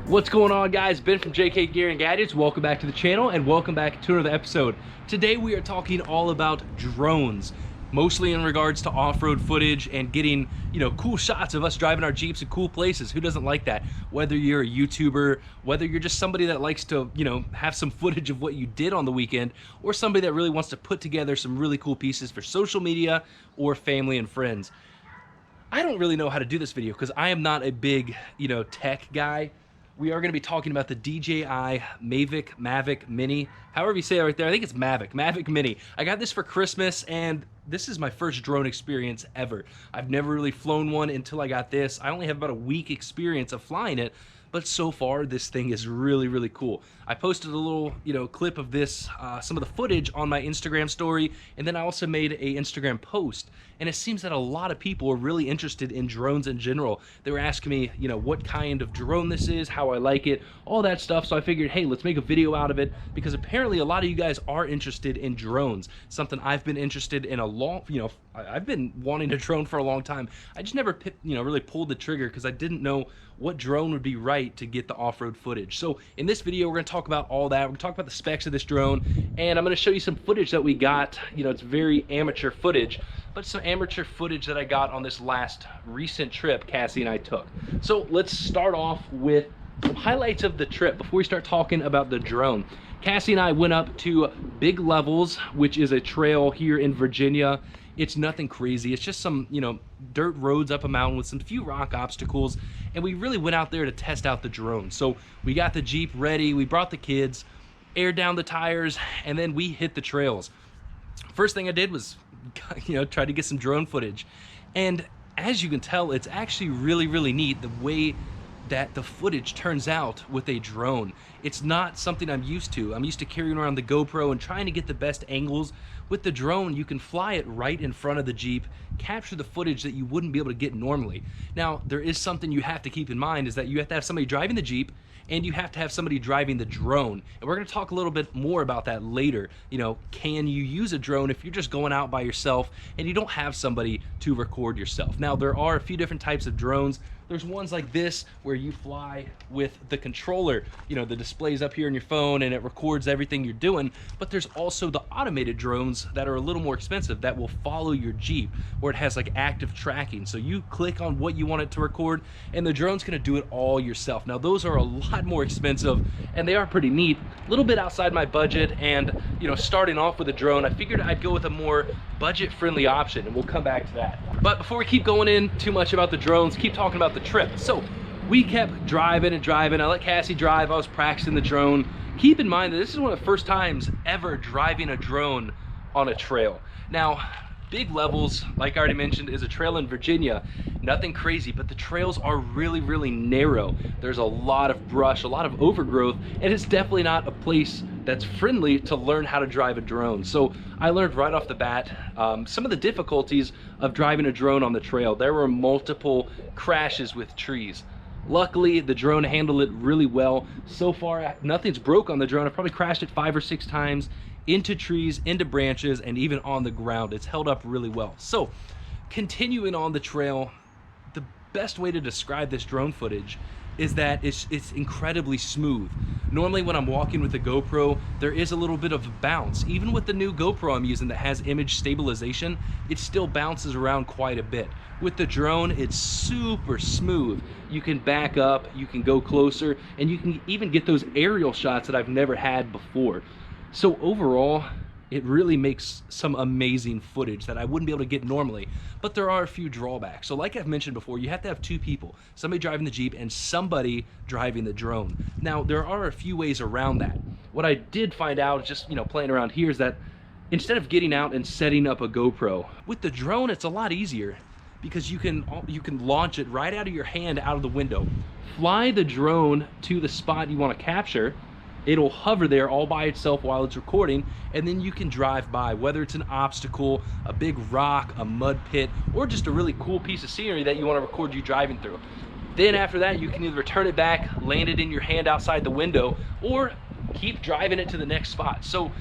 What's going on, guys? Ben from JK Gear and Gadgets. Welcome back to the channel and welcome back to another episode. Today we are talking all about drones, mostly in regards to off-road footage and getting, cool shots of us driving our Jeeps in cool places. Who doesn't like that? Whether you're a YouTuber, whether you're just somebody that likes to, have some footage of what you did on the weekend, or somebody that really wants to put together some really cool pieces for social media or family and friends. I don't really know how to do this video because I am not a big, tech guy. We are going to be talking about the DJI Mavic Mini. However you say it right there, I think it's Mavic Mini. I got this for Christmas, and this is my first drone experience ever. I've never really flown one until I got this. I only have about a week experience of flying it, but so far this thing is really, really cool. I posted a little, clip of this, some of the footage on my Instagram story, and then I also made a Instagram post. And it seems that a lot of people are really interested in drones in general. They were asking me, what kind of drone this is, how I like it, all that stuff. So I figured, hey, let's make a video out of it, because apparently a lot of you guys are interested in drones. Something I've been interested in a long, I've been wanting a drone for a long time. I just never, really pulled the trigger because I didn't know what drone would be right to get the off-road footage. So in this video, we're gonna talk about all that. We're gonna talk about the specs of this drone, and I'm gonna show you some footage that we got. It's very amateur footage, but some amateur footage that I got on this last recent trip Cassie and I took. So let's start off with some highlights of the trip before we start talking about the drone. Cassie and I went up to Big Levels, which is a trail here in Virginia. It's nothing crazy. It's just some, dirt roads up a mountain with some few rock obstacles. And we really went out there to test out the drone. So we got the Jeep ready. We brought the kids, aired down the tires, and then we hit the trails. First thing I did was, try to get some drone footage. And as you can tell, it's actually really, really neat the way that the footage turns out with a drone. It's not something I'm used to. I'm used to carrying around the GoPro and trying to get the best angles. With the drone, you can fly it right in front of the Jeep, capture the footage that you wouldn't be able to get normally. Now, there is something you have to keep in mind, is that you have to have somebody driving the Jeep and you have to have somebody driving the drone. And we're gonna talk a little bit more about that later. Can you use a drone if you're just going out by yourself and you don't have somebody to record yourself? Now, there are a few different types of drones. There's ones like this where you fly with the controller, the display's up here on your phone and it records everything you're doing. But there's also the automated drones that are a little more expensive that will follow your Jeep, where it has like active tracking. So you click on what you want it to record and the drone's gonna do it all yourself. Now those are a lot more expensive and they are pretty neat, a little bit outside my budget. And starting off with a drone, I figured I'd go with a more budget-friendly option, and we'll come back to that. But before we keep going in too much about the drones, keep talking about the trip. So we kept driving and driving. I let Cassie drive. I was practicing the drone. Keep in mind that this is one of the first times ever driving a drone on a trail. Now, Big Levels, like I already mentioned, is a trail in Virginia. Nothing crazy, but the trails are really, really narrow. There's a lot of brush, a lot of overgrowth, and it's definitely not a place that's friendly to learn how to drive a drone. So I learned right off the bat some of the difficulties of driving a drone on the trail. There were multiple crashes with trees. Luckily, the drone handled it really well. So far, nothing's broke on the drone. I've probably crashed it 5 or 6 times into trees, into branches, and even on the ground. It's held up really well. So, continuing on the trail, the best way to describe this drone footage is that it's incredibly smooth. Normally when I'm walking with a GoPro, there is a little bit of a bounce. Even with the new GoPro I'm using that has image stabilization, it still bounces around quite a bit. With the drone, it's super smooth. You can back up, you can go closer, and you can even get those aerial shots that I've never had before. So overall, it really makes some amazing footage that I wouldn't be able to get normally, but there are a few drawbacks. So like I've mentioned before, you have to have 2 people, somebody driving the Jeep and somebody driving the drone. Now, there are a few ways around that. What I did find out just, playing around here, is that instead of getting out and setting up a GoPro, with the drone, it's a lot easier because you can launch it right out of your hand out of the window, fly the drone to the spot you want to capture. It'll hover there all by itself while it's recording, and then you can drive by, whether it's an obstacle, a big rock, a mud pit, or just a really cool piece of scenery that you want to record you driving through. Then after that, you can either return it back, land it in your hand outside the window, or keep driving it to the next spot. So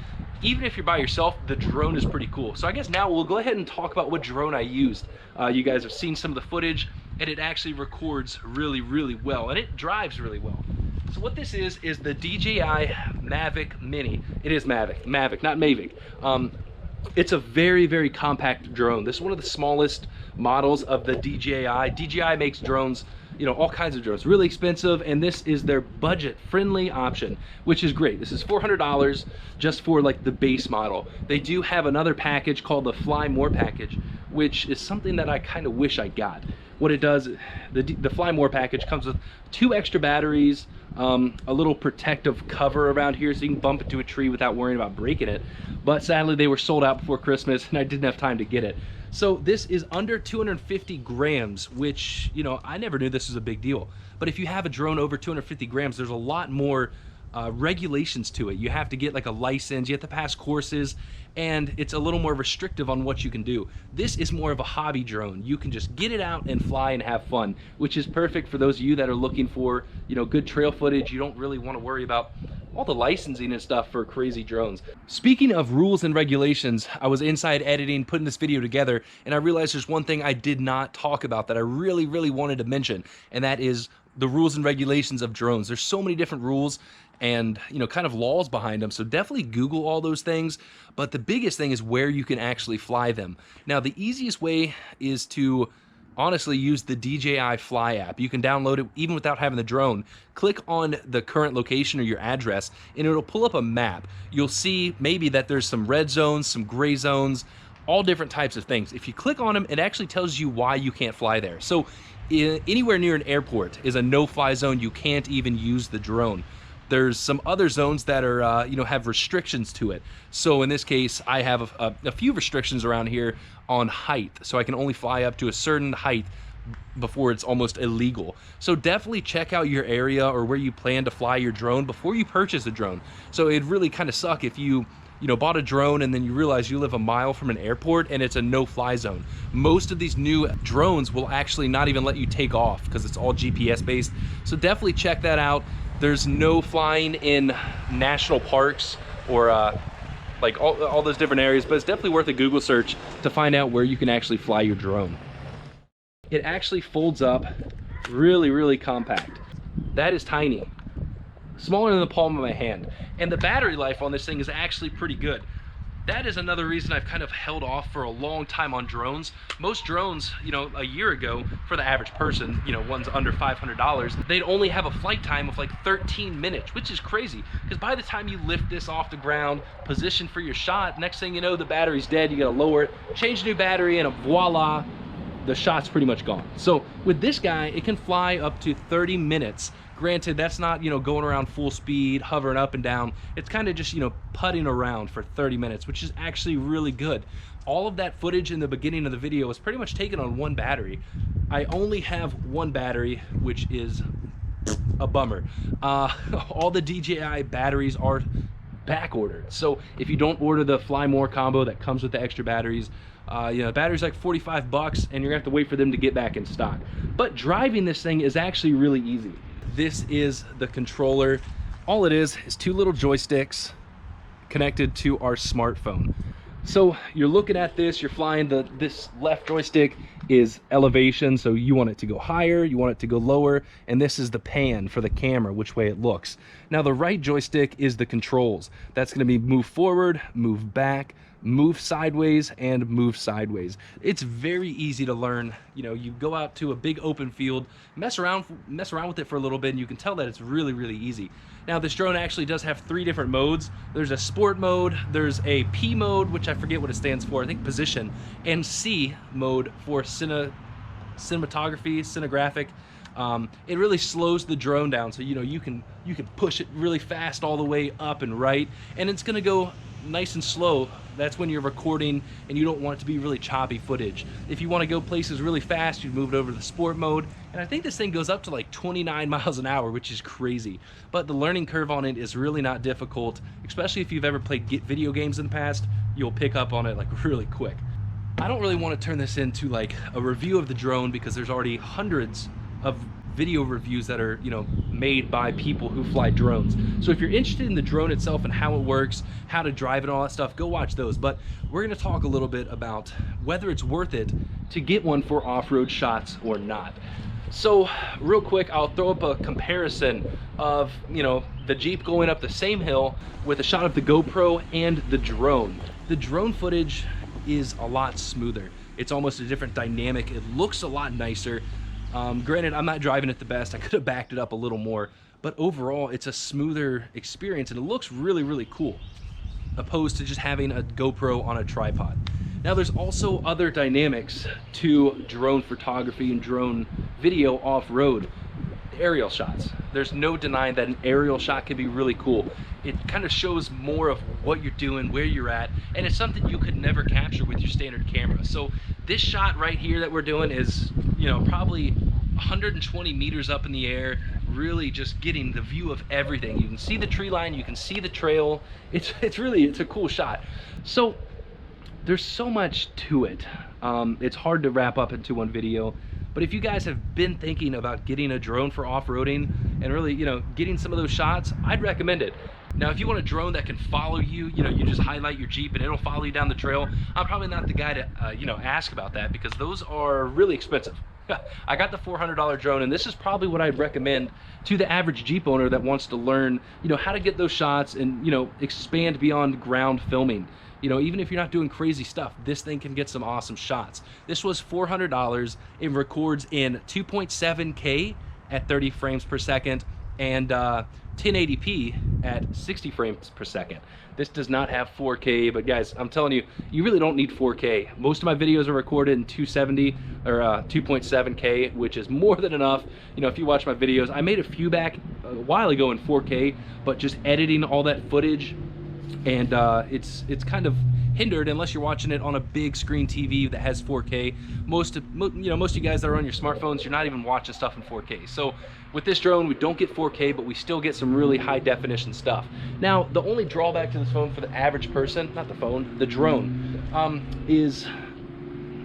even if you're by yourself, the drone is pretty cool. So I guess now we'll go ahead and talk about what drone I used. You guys have seen some of the footage, and it actually records really, really well, and it drives really well. So what this is the DJI Mavic Mini. It is Mavic, not Mavic. It's a very, very compact drone. This is one of the smallest models of the DJI. DJI makes drones, you know, all kinds of drones, really expensive, and this is their budget-friendly option, which is great. This is $400 just for like the base model. They do have another package called the Fly More package, which is something that I kind of wish I got. What it does, the Fly More package comes with 2 extra batteries, a little protective cover around here so you can bump into a tree without worrying about breaking it. But sadly, they were sold out before Christmas and I didn't have time to get it. So this is under 250 grams, which, you know, I never knew this was a big deal. But if you have a drone over 250 grams, there's a lot more regulations to it. You have to get like a license, you have to pass courses, and it's a little more restrictive on what you can do. This is more of a hobby drone. You can just get it out and fly and have fun, which is perfect for those of you that are looking for, you know, good trail footage. You don't really want to worry about all the licensing and stuff for crazy drones. Speaking of rules and regulations, I was inside editing, putting this video together, and I realized there's one thing I did not talk about that I really, really wanted to mention, and that is the rules and regulations of drones. There's so many different rules and, you know, kind of laws behind them, so definitely Google all those things. But the biggest thing is where you can actually fly them. Now, the easiest way is to honestly use the DJI Fly app. You can download it even without having the drone. Click on the current location or your address and it'll pull up a map. You'll see maybe that there's some red zones, some gray zones, all different types of things. If you click on them, it actually tells you why you can't fly there. So anywhere near an airport is a no-fly zone. You can't even use the drone. There's some other zones that are, you know, have restrictions to it. So in this case, I have a few restrictions around here on height. So I can only fly up to a certain height before it's almost illegal. So definitely check out your area or where you plan to fly your drone before you purchase a drone. So it'd really kind of suck if you bought a drone and then you realize you live a mile from an airport and it's a no-fly zone. Most of these new drones will actually not even let you take off because it's all GPS based. So definitely check that out. There's no flying in national parks or like all those different areas, but it's definitely worth a Google search to find out where you can actually fly your drone. It actually folds up really, really compact. That is tiny, smaller than the palm of my hand. And the battery life on this thing is actually pretty good. That is another reason I've kind of held off for a long time on drones. Most drones, you know, a year ago, for the average person, you know, one's under $500, they'd only have a flight time of like 13 minutes, which is crazy. Because by the time you lift this off the ground, position for your shot, next thing you know, the battery's dead, you gotta lower it, change a new battery, and voila, the shot's pretty much gone. So with this guy, it can fly up to 30 minutes. Granted, that's not, you know, going around full speed, hovering up and down. It's kind of just, you know, putting around for 30 minutes, which is actually really good. All of that footage in the beginning of the video was pretty much taken on one battery. I only have one battery, which is a bummer. All the DJI batteries are back ordered. So if you don't order the Fly More combo that comes with the extra batteries, you know, the battery's like 45 bucks and you're gonna have to wait for them to get back in stock. But driving this thing is actually really easy. This is the controller. All it is 2 little joysticks connected to our smartphone. So you're looking at this, you're flying, this left joystick is elevation, so you want it to go higher, you want it to go lower, and this is the pan for the camera, which way it looks. Now the right joystick is the controls. That's gonna be move forward, move back, move sideways, and move sideways. It's very easy to learn. You know, you go out to a big open field, mess around with it for a little bit, and you can tell that it's really, really easy. Now this drone actually does have 3 different modes. There's a sport mode, there's a P mode, which I forget what it stands for, I think position, and C mode for cinematography, cinegraphic. It really slows the drone down, so you know you can push it really fast all the way up and right, and it's gonna go nice and slow. That's when you're recording and you don't want it to be really choppy footage. If you want to go places really fast, you'd move it over to the sport mode, and I think this thing goes up to like 29 miles an hour, which is crazy. But the learning curve on it is really not difficult, especially if you've ever played video games in the past. You'll pick up on it like really quick. I don't really want to turn this into like a review of the drone because there's already hundreds of video reviews that are, you know, made by people who fly drones. So if you're interested in the drone itself and how it works, how to drive it, all that stuff, go watch those. But we're going to talk a little bit about whether it's worth it to get one for off-road shots or not. So real quick, I'll throw up a comparison of, the Jeep going up the same hill with a shot of the GoPro and the drone. The drone footage is a lot smoother. It's almost a different dynamic. It looks a lot nicer. Granted, I'm not driving it the best. I could have backed it up a little more, but overall it's a smoother experience and it looks really, really cool, opposed to just having a GoPro on a tripod. Now there's also other dynamics to drone photography and drone video off-road. Aerial shots. There's no denying that an aerial shot can be really cool. It kind of shows more of what you're doing, where you're at, and it's something you could never capture with your standard camera. So this shot right here that we're doing is, probably 120 meters up in the air, really just getting the view of everything. You can see the tree line, you can see the trail. It's a cool shot. So there's so much to it. It's hard to wrap up into one video. But if you guys have been thinking about getting a drone for off-roading and really, getting some of those shots, I'd recommend it. Now, if you want a drone that can follow you, you just highlight your Jeep and it'll follow you down the trail, I'm probably not the guy to, ask about that, because those are really expensive. I got the $400 drone, and this is probably what I'd recommend to the average Jeep owner that wants to learn, how to get those shots and, expand beyond ground filming. Even if you're not doing crazy stuff, this thing can get some awesome shots. This was $400. It records in 2.7K at 30 frames per second and 1080p at 60 frames per second. This does not have 4K, but guys, I'm telling you, you really don't need 4K. Most of my videos are recorded in 270 or 2.7K, which is more than enough. If you watch my videos, I made a few back a while ago in 4K, but just editing all that footage, and it's kind of hindered unless you're watching it on a big screen TV that has 4K. Most of you guys that are on your smartphones, you're not even watching stuff in 4K. So with this drone, we don't get 4K, but we still get some really high definition stuff. Now, the only drawback to this phone for the average person, not the phone, the drone, is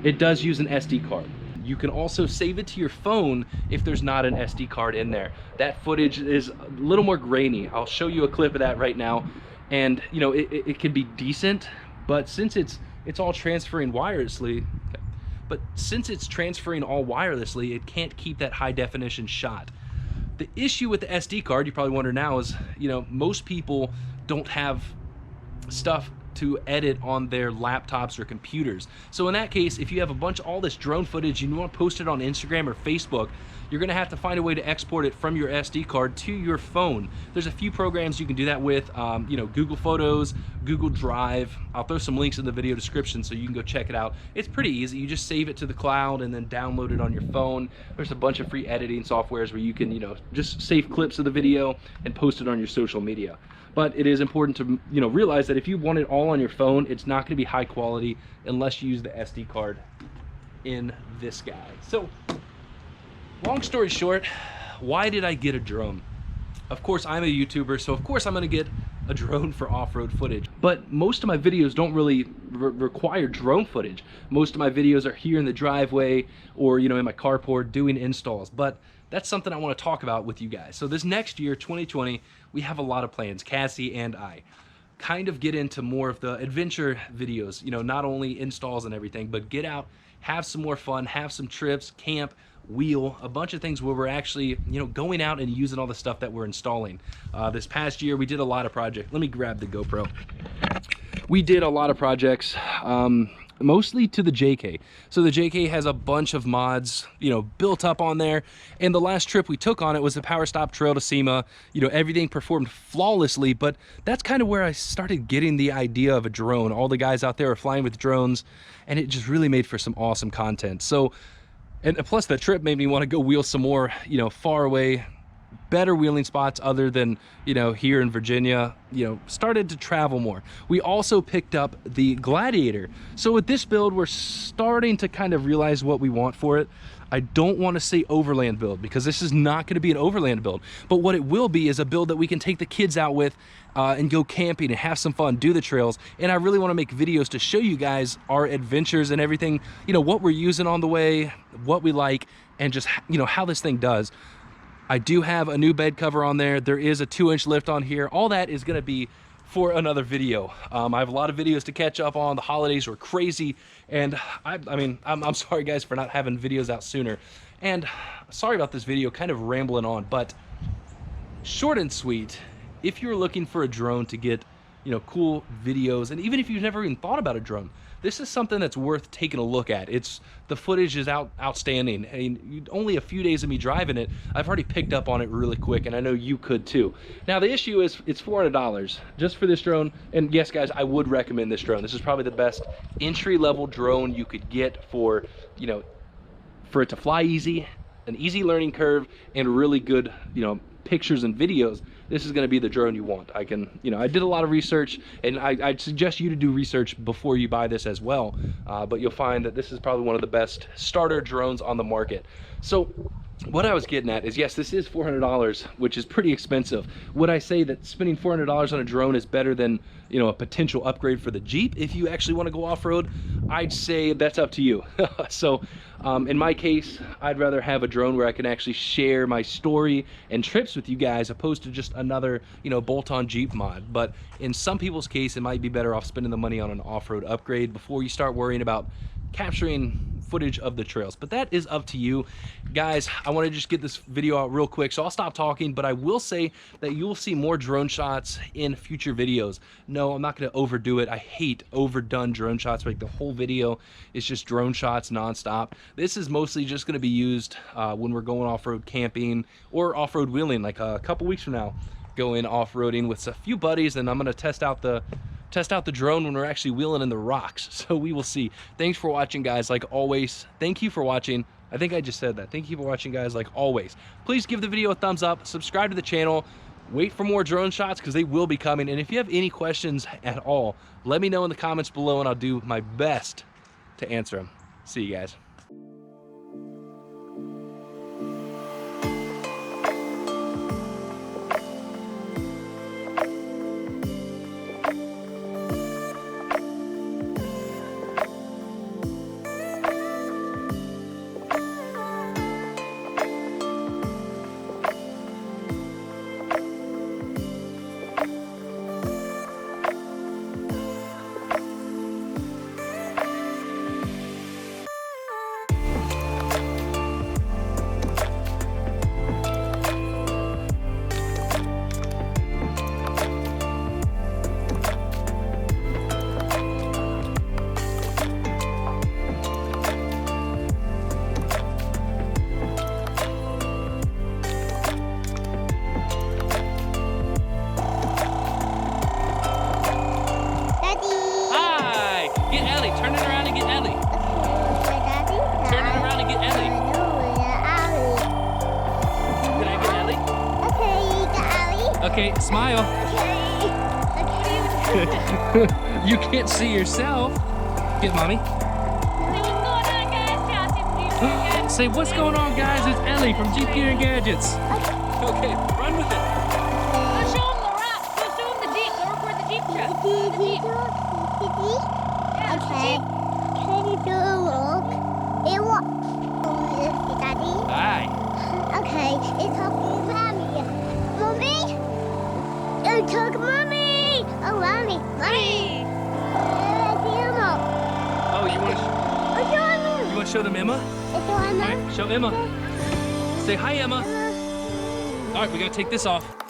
it does use an SD card. You can also save it to your phone if there's not an SD card in there. That footage is a little more grainy. I'll show you a clip of that right now. And it can be decent, but since it's all transferring wirelessly, it can't keep that high definition shot. The issue with the SD card, you probably wonder now, is most people don't have stuff to edit on their laptops or computers. So in that case, if you have all this drone footage and you want to post it on Instagram or Facebook, you're going to have to find a way to export it from your SD card to your phone. There's a few programs you can do that with, Google Photos, Google Drive. I'll throw some links in the video description so you can go check it out. It's pretty easy. You just save it to the cloud and then download it on your phone. There's a bunch of free editing softwares where you can, just save clips of the video and post it on your social media. But it is important to, realize that if you want it all on your phone, it's not going to be high quality unless you use the SD card in this guy. So, long story short, why did I get a drone? Of course, I'm a YouTuber, so of course I'm going to get a drone for off-road footage. But most of my videos don't really require drone footage. Most of my videos are here in the driveway or, in my carport doing installs. But that's something I want to talk about with you guys. So this next year, 2020, we have a lot of plans, Cassie and I. Kind of get into more of the adventure videos, not only installs and everything, but get out, have some more fun, have some trips, camp, wheel, a bunch of things where we're actually, going out and using all the stuff that we're installing. This past year, we did a lot of projects. Let me grab the GoPro. We did a lot of projects, mostly to the JK. So the JK has a bunch of mods, built up on there. And the last trip we took on it was the Power Stop Trail to SEMA. Everything performed flawlessly, but that's kind of where I started getting the idea of a drone. All the guys out there are flying with drones, and it just really made for some awesome content. So, and plus that trip made me want to go wheel some more, far away, better wheeling spots other than, here in Virginia, started to travel more. We also picked up the Gladiator. So with this build, we're starting to kind of realize what we want for it. I don't want to say overland build because this is not going to be an overland build, but what it will be is a build that we can take the kids out with and go camping and have some fun, do the trails. And I really want to make videos to show you guys our adventures and everything, what we're using on the way, what we like, and just, how this thing does. I do have a new bed cover on there. There is a 2-inch lift on here. All that is going to be for another video. I have a lot of videos to catch up on. The holidays were crazy, and I'm sorry guys for not having videos out sooner. And sorry about this video, kind of rambling on, but short and sweet, if you're looking for a drone to get, you know, cool videos, and even if you've never even thought about a drone, this is something that's worth taking a look at. The footage is outstanding. I mean, only a few days of me driving it, I've already picked up on it really quick, and I know you could too. Now the issue is it's $400 just for this drone, and yes guys, I would recommend this drone. This is probably the best entry-level drone you could get for, you know, for it to fly easy, an easy learning curve, and really good, you know, pictures and videos. This is going to be the drone you want. I did a lot of research, and I'd suggest you to do research before you buy this as well, but you'll find that this is probably one of the best starter drones on the market. So what I was getting at is, yes, this is $400, which is pretty expensive. Would I say that spending $400 on a drone is better than, you know, a potential upgrade for the Jeep if you actually want to go off-road? I'd say that's up to you. So in my case, I'd rather have a drone where I can actually share my story and trips with you guys, opposed to just another, you know, bolt-on Jeep mod. But in some people's case, it might be better off spending the money on an off-road upgrade before you start worrying about capturing footage of the trails. But that is up to you guys. I want to just get this video out real quick, so I'll stop talking, but I will say that you'll see more drone shots in future videos. No, I'm not going to overdo it. I hate overdone drone shots. Like the whole video is just drone shots nonstop. This is mostly just going to be used when we're going off-road camping or off-road wheeling, like a couple weeks from now, going off-roading with a few buddies, and I'm going to test out the drone when we're actually wheeling in the rocks. So we will see. Thanks for watching, guys. Like always, thank you for watching. I think I just said that. Thank you for watching, guys. Like always, please give the video a thumbs up, subscribe to the channel, wait for more drone shots because they will be coming. And if you have any questions at all, let me know in the comments below and I'll do my best to answer them. See you guys. Turn it around and get Ellie. Turn it around and get Ellie. Can I get Ellie? Okay, you got Ellie. Okay, smile. Okay. You can't see yourself. Get mommy. Say what's going on, guys? It's Ellie from Jeep Gear and Gadgets. Okay, run with it. Go show them the rock. Go show them the Jeep. Go record the Jeep truck. The Jeep. Yeah, it's the Okay. Jeep. Can you do a look? It was Daddy. Hi. Okay, it's talking mommy. Mommy? It took mommy. Oh, mommy. Mommy. Oh, you want to show them Emma? All right, show Emma. Say hi, Emma. All right, we gotta take this off.